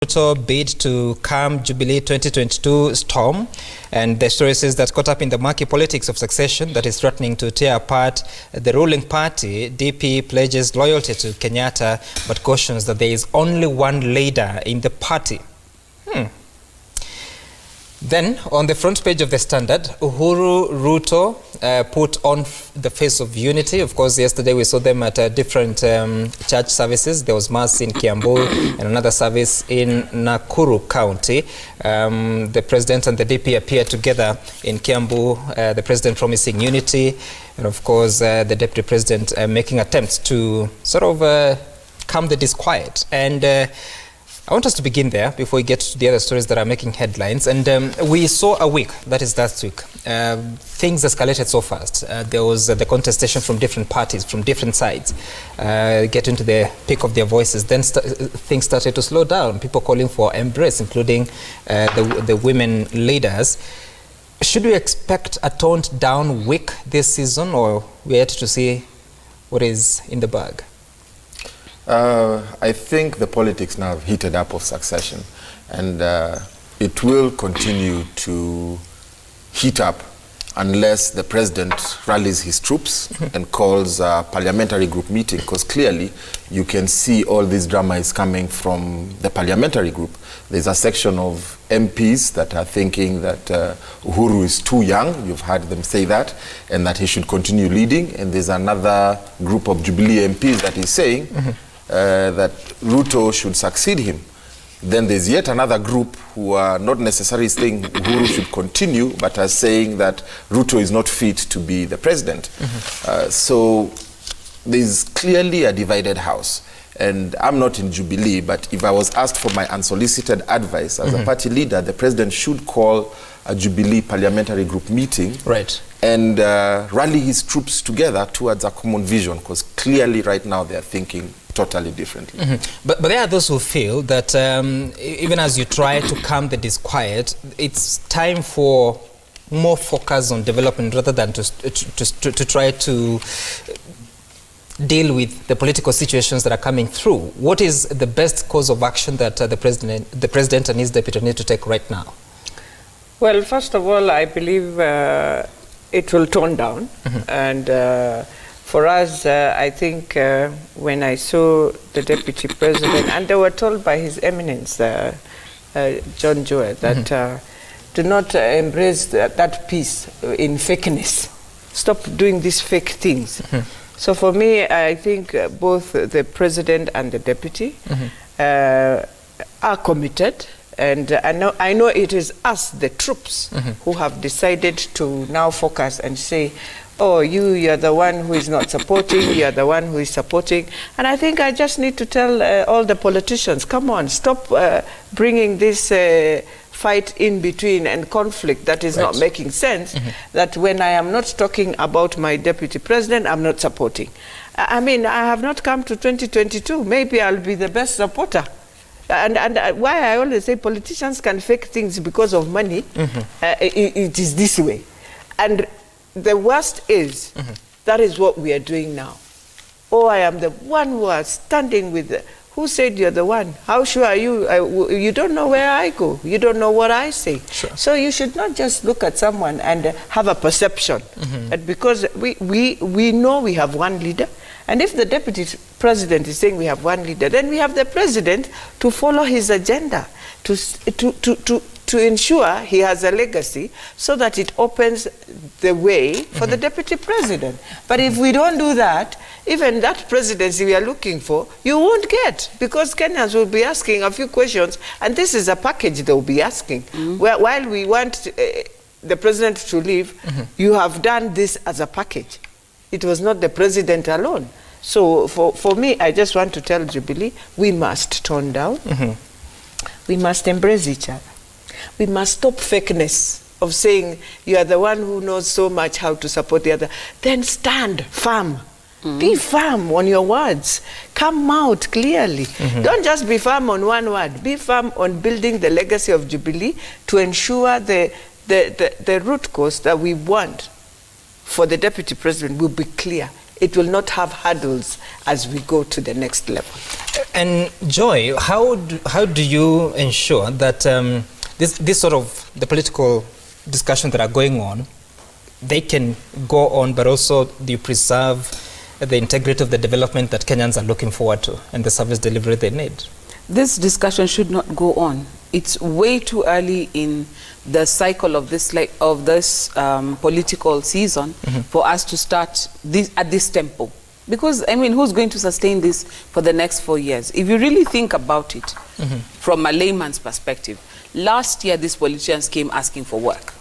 Ruto bid to calm Jubilee 2022 storm, and the story says that caught up in the murky politics of succession that is threatening to tear apart the ruling party, DP pledges loyalty to Kenyatta but cautions that there is only one leader in the party. Then, on the front page of the Standard, Uhuru, Ruto put on the face of unity. Of course, yesterday we saw them at different church services. There was Mass in Kiambu and another service in Nakuru County. The President and the DP appeared together in Kiambu, the President promising unity, and of course the Deputy President making attempts to sort of calm the disquiet. And I want us to begin there before we get to the other stories that are making headlines. And we saw a week, that is last week, things escalated so fast. There was the contestation from different parties, from different sides, get into the peak of their voices. Then things started to slow down, people calling for embrace, including the women leaders. Should we expect a toned down week this season, or we're yet to see what is in the bag? I think the politics now have heated up of succession, and it will continue to heat up unless the president rallies his troops and calls a parliamentary group meeting, because clearly you can see all this drama is coming from the parliamentary group. There's a section of MPs that are thinking that Uhuru is too young, you've heard them say that, and that he should continue leading. And there's another group of Jubilee MPs that is saying that Ruto should succeed him. Then there's yet another group who are not necessarily saying Uhuru should continue, but are saying that Ruto is not fit to be the president. So there's clearly a divided house. And I'm not in Jubilee, but if I was asked for my unsolicited advice as a party leader, the president should call a Jubilee parliamentary group meeting, right, and rally his troops together towards a common vision, because clearly right now they're thinking totally differently. But there are those who feel that even as you try to calm the disquiet, it's time for more focus on development rather than to try to deal with the political situations that are coming through. What is the best course of action that the president and his deputy need to take right now? Well, first of all, I believe it will tone down. And for us, I think when I saw the deputy president, and they were told by His Eminence, John Joel, that do not embrace that peace in fakeness. Stop doing these fake things. So for me, I think both the president and the deputy are committed. And I know it is us, the troops, who have decided to now focus and say, oh, you're the one who is not supporting, you're the one who is supporting. And I think I just need to tell all the politicians, come on, stop bringing this fight in between and conflict that is not making sense, that when I am not talking about my deputy president, I'm not supporting. I mean, I have not come to 2022. Maybe I'll be the best supporter. And why I always say politicians can fake things because of money, it is this way. And the worst is, that is what we are doing now. Oh, I am the one who is standing with who said you're the one? How sure are you? You don't know where I go. You don't know what I say. Sure. So you should not just look at someone and have a perception. And because we know we have one leader, and if the deputy president is saying we have one leader, then we have the president to follow his agenda, to ensure he has a legacy so that it opens the way for the deputy president. But if we don't do that, even that presidency we are looking for, you won't get, because Kenyans will be asking a few questions, and this is a package they will be asking. While we want the president to leave, you have done this as a package. It was not the president alone. So for me, I just want to tell Jubilee, we must tone down. We must embrace each other. We must stop fakeness of saying you are the one who knows so much how to support the other. Then stand firm. Be firm on your words. Come out clearly. Don't just be firm on one word. Be firm on building the legacy of Jubilee to ensure the root cause that we want for the deputy president will be clear. it will not have hurdles as we go to the next level. And Joy, how do you ensure that this sort of the political discussions that are going on, they can go on, but also do you preserve the integrity of the development that Kenyans are looking forward to and the service delivery they need? This discussion should not go on. It's way too early in the cycle of this political season for us to start this at this tempo. Because, I mean, who's going to sustain this for the next 4 years? If you really think about it from a layman's perspective, last year these politicians came asking for work.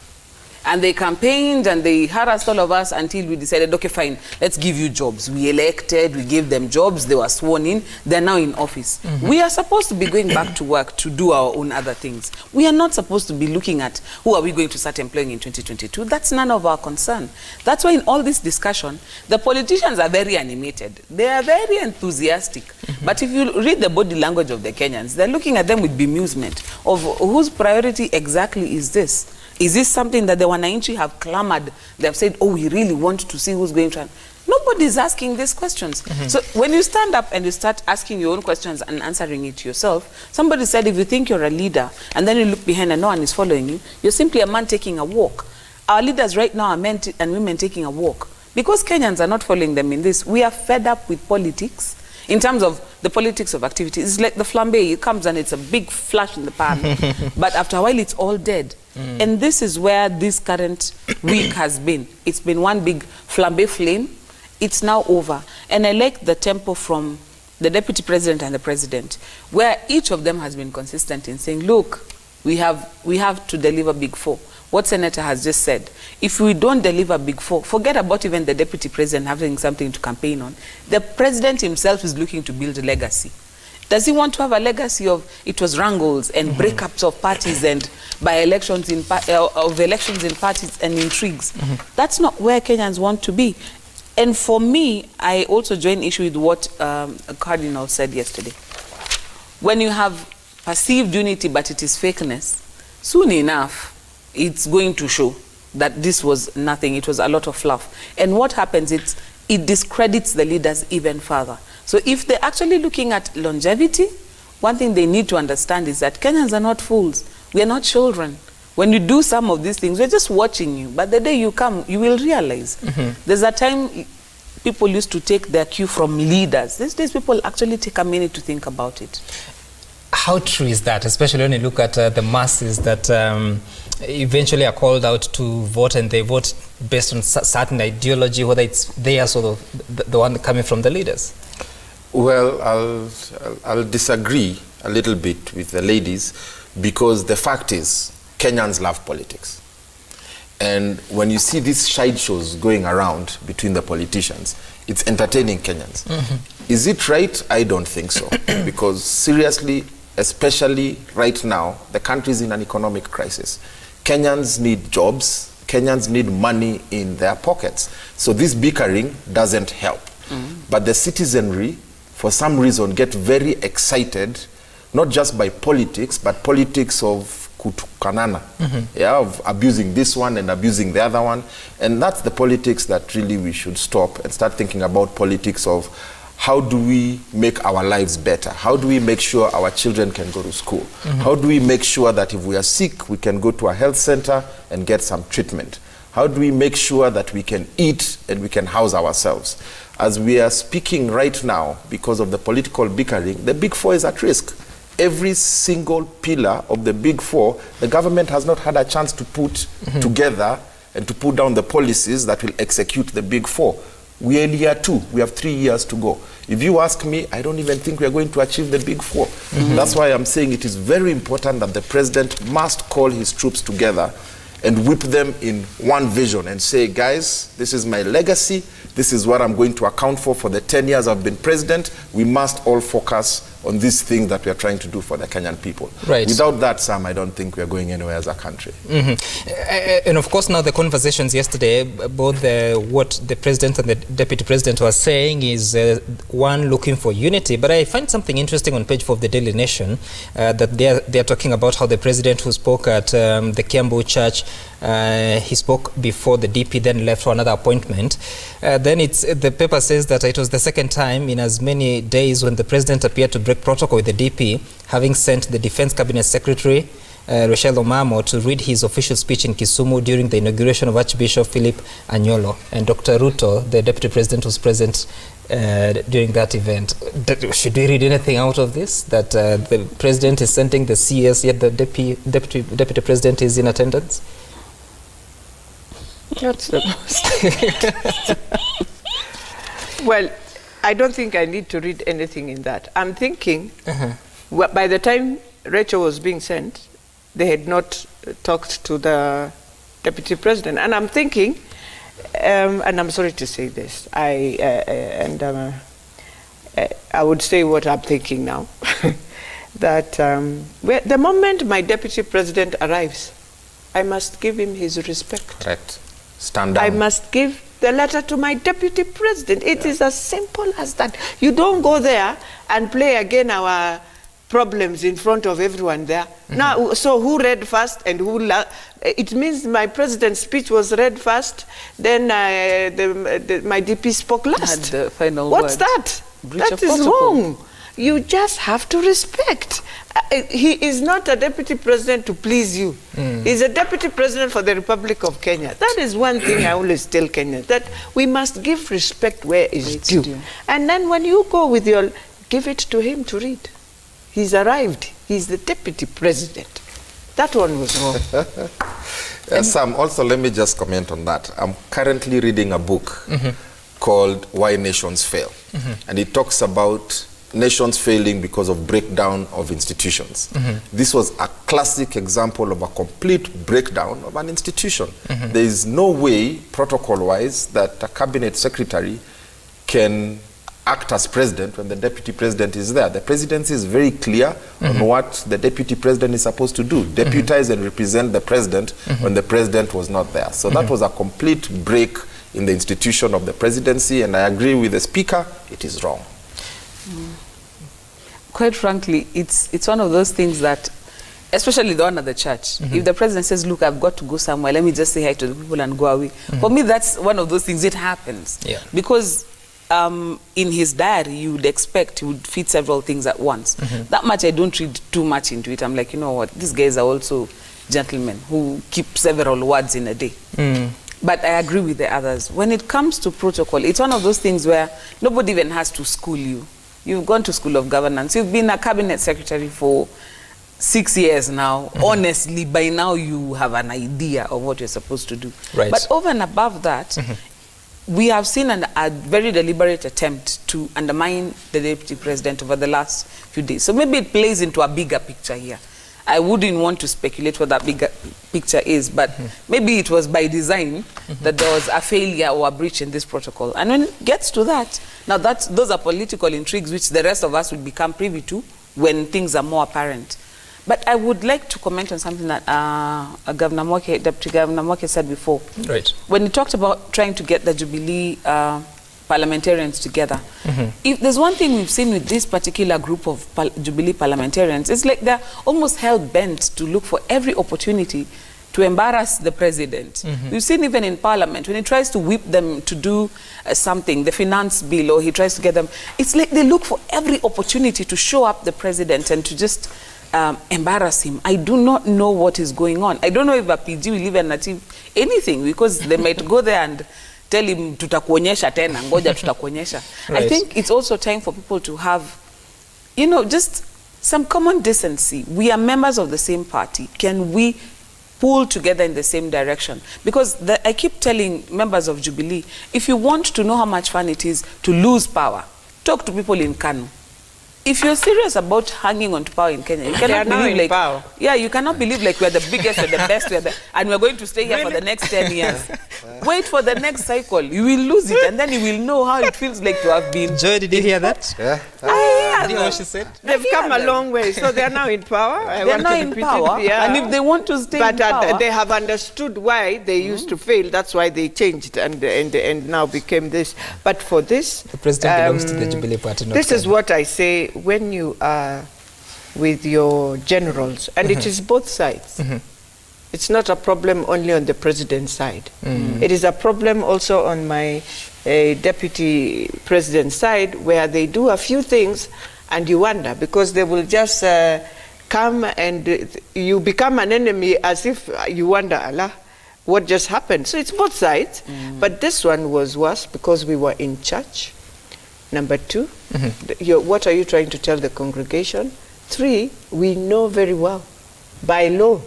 And they campaigned and they harassed all of us until we decided, okay, fine, let's give you jobs. We elected, we gave them jobs, they were sworn in, they're now in office. We are supposed to be going back to work to do our own other things. We are not supposed to be looking at who are we going to start employing in 2022. That's none of our concern. That's why in all this discussion, the politicians are very animated. They are very enthusiastic. But if you read the body language of the Kenyans, they're looking at them with bemusement of whose priority exactly is this? Is this something that the Wananchi have clamored? They have said, oh, we really want to see who's going to... Nobody's asking these questions. So when you stand up and you start asking your own questions and answering it yourself, somebody said if you think you're a leader and then you look behind and no one is following you, you're simply a man taking a walk. Our leaders right now are men and women taking a walk. Because Kenyans are not following them in this, we are fed up with politics. In terms of the politics of activity, it's like the flambe. It comes and it's a big flash in the pan. But after a while, it's all dead. And this is where this current week has been. It's been one big flambe flame. It's now over. And I like the tempo from the deputy president and the president, where each of them has been consistent in saying, look, we have to deliver Big Four. What Senator has just said, if we don't deliver Big Four, forget about even the deputy president having something to campaign on. The president himself is looking to build a legacy. Does he want to have a legacy of it was wrangles and breakups of parties and by-elections of elections in parties and intrigues? That's not where Kenyans want to be. And for me, I also join issue with what Cardinal said yesterday. When you have perceived unity but it is fakeness, soon enough, it's going to show that this was nothing, it was a lot of fluff. And what happens, it discredits the leaders even further. So if they're actually looking at longevity, one thing they need to understand is that Kenyans are not fools. We are not children. When you do some of these things, we're just watching you. But the day you come, you will realize. There's a time people used to take their cue from leaders. These days, people actually take a minute to think about it. How true is that, especially when you look at the masses that eventually are called out to vote, and they vote based on certain ideology, whether it's they are sort of the one coming from the leaders? Well, I'll disagree a little bit with the ladies, because the fact is Kenyans love politics. And when you see these side shows going around between the politicians, it's entertaining Kenyans. Is it right? I don't think so. Because seriously, especially right now, the country is in an economic crisis. Kenyans need jobs. Kenyans need money in their pockets. So this bickering doesn't help. But the citizenry, for some reason, get very excited, not just by politics, but politics of kutukanana, of abusing this one and abusing the other one. And that's the politics that really we should stop and start thinking about politics of how do we make our lives better? How do we make sure our children can go to school? How do we make sure that if we are sick, we can go to a health center and get some treatment? How do we make sure that we can eat and we can house ourselves? As we are speaking right now, because of the political bickering, the Big Four is at risk. Every single pillar of the Big Four, the government has not had a chance to put together and to put down the policies that will execute the Big Four. We are in year 2. We have 3 years to go. If you ask me, I don't even think we are going to achieve the Big Four. That's why I'm saying it is very important that the president must call his troops together and whip them in one vision and say, guys, this is my legacy. This is what I'm going to account for the 10 years I've been president. We must all focus on these things that we are trying to do for the Kenyan people. Right. Without that, Sam, I don't think we are going anywhere as a country. And of course, now the conversations yesterday, both what the president and the deputy president were saying is one, looking for unity. But I find something interesting on page 4 of the Daily Nation, that they are talking about how the president who spoke at the Kiambu church He spoke before the DP then left for another appointment. Then the paper says that it was the second time in as many days when the president appeared to break protocol with the DP, having sent the Defense Cabinet Secretary Rochelle Omamo to read his official speech in Kisumu during the inauguration of Archbishop Philip Anyolo. And Dr. Ruto, the Deputy President, was present during that event. Should we read anything out of this? That the President is sending the CS, yet the Deputy President is in attendance? That's the most. Well, I don't think I need to read anything in that. I'm thinking, by the time Rachel was being sent, they had not talked to the Deputy President. And I'm thinking, and I'm sorry to say this, I would say what I'm thinking now, that the moment my Deputy President arrives, I must give him his respect. Correct. Stand down. I must give the letter to my Deputy President. It is as simple as that. You don't go there and play again our problems in front of everyone there. Now, so who read first and who... it means my president's speech was read first, then my DP spoke last. Had the final What's word. that? Breach That of is protocol. wrong. You just have to respect. He is not a deputy president to please you. He's a deputy president for the Republic of Kenya. That is one thing I always tell Kenya, that we must give respect where it's due. And then when you go with your... give it to him to read. He's arrived. He's the deputy president. That one was wrong. Sam, also let me just comment on that. I'm currently reading a book called Why Nations Fail. And it talks about nations failing because of breakdown of institutions. This was a classic example of a complete breakdown of an institution. There is no way, protocol-wise, that a cabinet secretary can act as president when the deputy president is there. The presidency is very clear on what the deputy president is supposed to do. Deputize and represent the president when the president was not there. So that was a complete break in the institution of the presidency, and I agree with the speaker, it is wrong. Quite frankly, it's one of those things that, especially the one at the church, if the president says, look, I've got to go somewhere, let me just say hi to the people and go away. For me, that's one of those things, it happens. Yeah. Because in his diary, you would expect he would fit several things at once. That much, I don't read too much into it. I'm like, you know what, these guys are also gentlemen who keep several words in a day. But I agree with the others. When it comes to protocol, it's one of those things where nobody even has to school you. You've gone to School of Governance. You've been a cabinet secretary for 6 years now. Honestly, by now you have an idea of what you're supposed to do. Right. But over and above that, we have seen a very deliberate attempt to undermine the deputy president over the last few days. So maybe it plays into a bigger picture here. I wouldn't want to speculate what that bigger picture is, but maybe it was by design that there was a failure or a breach in this protocol. And when it gets to that, now those are political intrigues which the rest of us will become privy to when things are more apparent. But I would like to comment on something that Deputy Governor Moke said before. Right. When he talked about trying to get the Jubilee parliamentarians together. If there's one thing we've seen with this particular group of Jubilee parliamentarians, it's like they're almost hell-bent to look for every opportunity to embarrass the president. We've seen even in parliament, when he tries to whip them to do something, the finance bill, or he tries to get them, it's like they look for every opportunity to show up the president and to just embarrass him. I do not know what is going on. I don't know if a PG will even achieve anything, because they might go there and tell him, tutakuonyesha tena, ngoja tutakuonyesha. Right. I think it's also time for people to have, you know, just some common decency. We are members of the same party. Can we pull together in the same direction? Because I keep telling members of Jubilee, if you want to know how much fun it is to lose power, talk to people in Kanu. If you're serious about hanging on to power in Kenya, you cannot believe like power. Yeah, you cannot believe like we're the biggest, we're the best, and we're going to stay here for the next 10 years. Wait for the next cycle. You will lose it, and then you will know how it feels like to have been. Joy, did you hear that? Yeah. Did you hear what she said? They've come a long way, so they're now in power. They're now in power, and if they want to stay in power, they have understood why they used to fail. That's why they changed and now became this. But for this, The president belongs to the Jubilee Party. Not this is Kanu. what I say when you are with your generals, and it is both sides. It's not a problem only on the president's side. It is a problem also on my deputy president's side, where they do a few things and you wonder, because they will just come and you become an enemy, as if you wonder, Allah, what just happened? So it's both sides. But this one was worse because we were in church. Number 2, what are you trying to tell the congregation? 3, we know very well, by law,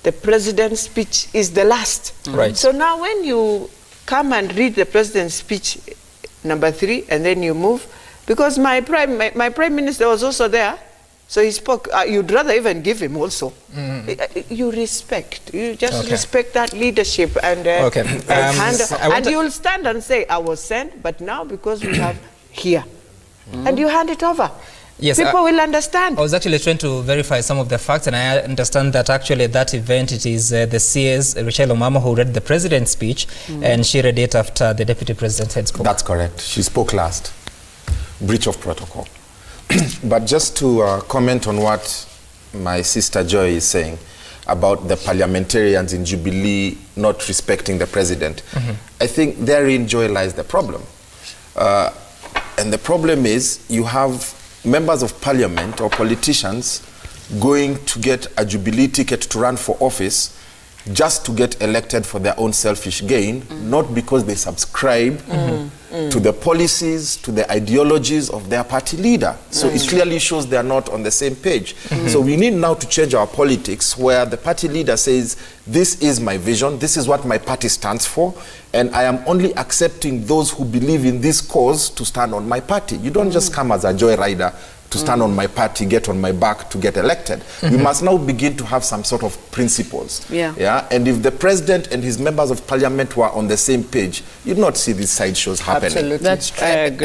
the president's speech is the last. Right. So now when you come and read the president's speech, number 3, and then you move, because my prime minister was also there, so he spoke. You'd rather even give him also. You respect. You just respect that leadership and and you'll stand and say, I was sent, but now because we have here, and you hand it over. Yes, people will understand. I was actually trying to verify some of the facts, and I understand that actually that event, it is the CS, Rachel Omamo, who read the president's speech, and she read it after the deputy president had spoken. That's correct. She spoke last. Breach of protocol. But just to comment on what my sister Joy is saying about the parliamentarians in Jubilee not respecting the president, I think therein, Joy, lies the problem. And the problem is you have members of parliament or politicians going to get a Jubilee ticket to run for office just to get elected for their own selfish gain, not because they subscribe to the policies, to the ideologies of their party leader. So it clearly shows they are not on the same page. So we need now to change our politics, where the party leader says, this is my vision, this is what my party stands for, and I am only accepting those who believe in this cause to stand on my party. You don't just come as a joyrider to stand on my party, get on my back to get elected. We must now begin to have some sort of principles. And if the president and his members of parliament were on the same page, you'd not see these sideshows happening. Absolutely. That's true.